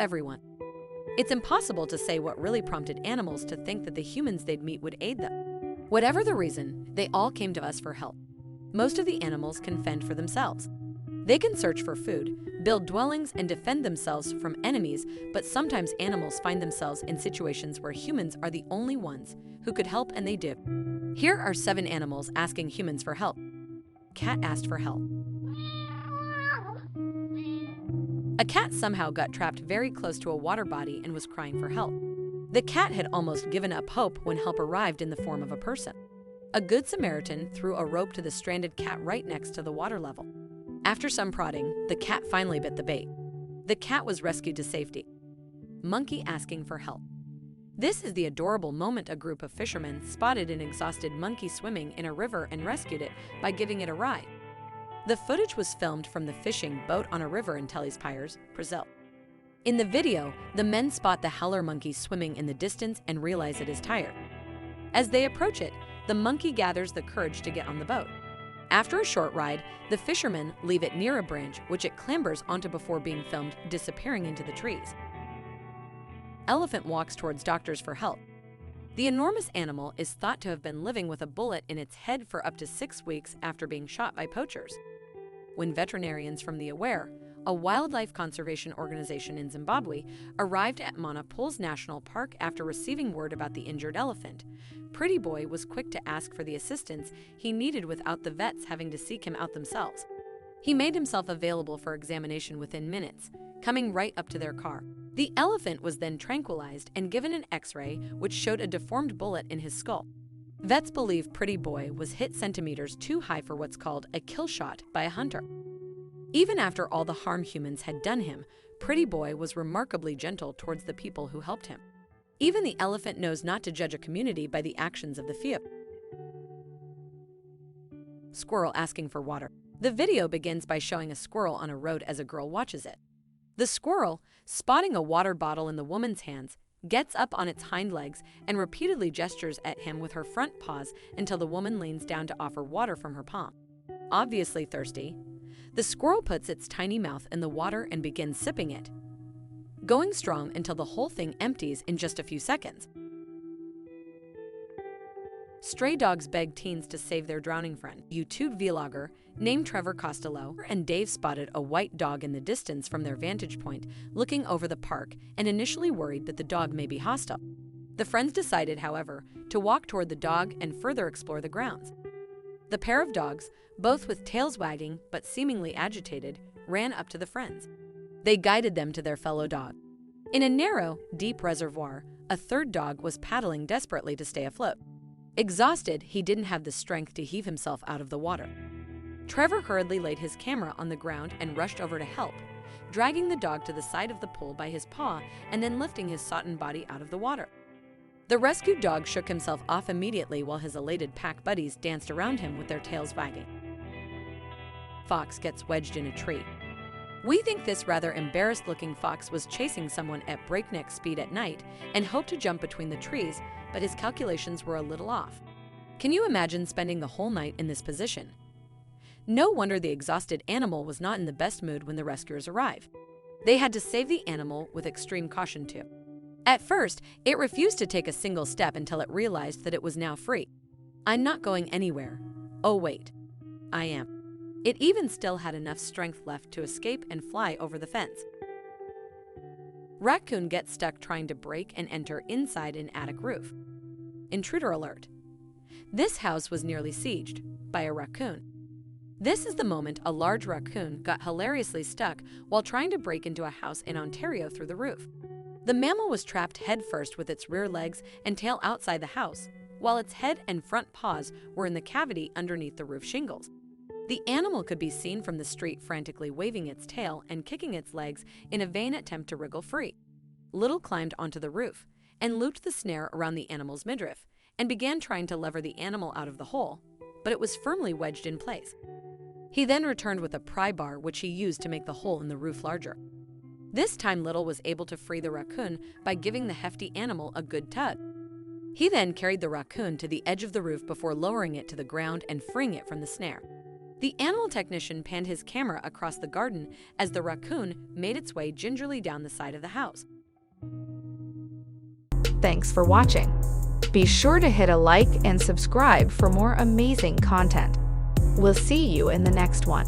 everyone. It's impossible to say what really prompted animals to think that the humans they'd meet would aid them. Whatever the reason, they all came to us for help. Most of the animals can fend for themselves. They can search for food, build dwellings, and defend themselves from enemies, but sometimes animals find themselves in situations where humans are the only ones who could help, and they do. Here are 7 animals asking humans for help. Cat asked for help. A cat somehow got trapped very close to a water body and was crying for help. The cat had almost given up hope when help arrived in the form of a person. A good Samaritan threw a rope to the stranded cat right next to the water level. After some prodding, the cat finally bit the bait. The cat was rescued to safety. Monkey asking for help. This is the adorable moment a group of fishermen spotted an exhausted monkey swimming in a river and rescued it by giving it a ride. The footage was filmed from the fishing boat on a river in Teles Pires, Brazil. In the video, the men spot the howler monkey swimming in the distance and realize it is tired. As they approach it, the monkey gathers the courage to get on the boat. After a short ride, the fishermen leave it near a branch which it clambers onto before being filmed disappearing into the trees. Elephant walks towards doctors for help. The enormous animal is thought to have been living with a bullet in its head for up to 6 weeks after being shot by poachers. When veterinarians from the Aware, a wildlife conservation organization in Zimbabwe, arrived at Mana Pools National Park after receiving word about the injured elephant, Pretty Boy was quick to ask for the assistance he needed without the vets having to seek him out themselves. He made himself available for examination within minutes, coming right up to their car. The elephant was then tranquilized and given an X-ray which showed a deformed bullet in his skull. Vets believe Pretty Boy was hit centimeters too high for what's called a kill shot by a hunter. Even after all the harm humans had done him, Pretty Boy was remarkably gentle towards the people who helped him. Even the elephant knows not to judge a community by the actions of the few. Squirrel asking for water. The video begins by showing a squirrel on a road as a girl watches it. The squirrel, spotting a water bottle in the woman's hands, gets up on its hind legs and repeatedly gestures at him with her front paws until the woman leans down to offer water from her palm. Obviously thirsty, the squirrel puts its tiny mouth in the water and begins sipping it, going strong until the whole thing empties in just a few seconds. Stray dogs beg teens to save their drowning friend. YouTube vlogger named Trevor Costello and Dave spotted a white dog in the distance from their vantage point, looking over the park and initially worried that the dog may be hostile. The friends decided, however, to walk toward the dog and further explore the grounds. The pair of dogs, both with tails wagging but seemingly agitated, ran up to the friends. They guided them to their fellow dog. In a narrow, deep reservoir, a third dog was paddling desperately to stay afloat. Exhausted, he didn't have the strength to heave himself out of the water. Trevor hurriedly laid his camera on the ground and rushed over to help, dragging the dog to the side of the pool by his paw and then lifting his sodden body out of the water. The rescued dog shook himself off immediately while his elated pack buddies danced around him with their tails wagging. Fox gets wedged in a tree. We think this rather embarrassed-looking fox was chasing someone at breakneck speed at night and hoped to jump between the trees, but his calculations were a little off. Can you imagine spending the whole night in this position? No wonder the exhausted animal was not in the best mood when the rescuers arrived. They had to save the animal with extreme caution too. At first, it refused to take a single step until it realized that it was now free. I'm not going anywhere. Oh wait, I am. It even still had enough strength left to escape and fly over the fence. Raccoon gets stuck trying to break and enter inside an attic roof. Intruder alert. This house was nearly sieged by a raccoon. This is the moment a large raccoon got hilariously stuck while trying to break into a house in Ontario through the roof. The mammal was trapped headfirst with its rear legs and tail outside the house, while its head and front paws were in the cavity underneath the roof shingles. The animal could be seen from the street frantically waving its tail and kicking its legs in a vain attempt to wriggle free. Little climbed onto the roof and looped the snare around the animal's midriff and began trying to lever the animal out of the hole, but it was firmly wedged in place. He then returned with a pry bar which he used to make the hole in the roof larger. This time Little was able to free the raccoon by giving the hefty animal a good tug. He then carried the raccoon to the edge of the roof before lowering it to the ground and freeing it from the snare. The animal technician panned his camera across the garden as the raccoon made its way gingerly down the side of the house. Thanks for watching. Be sure to hit a like and subscribe for more amazing content. We'll see you in the next one.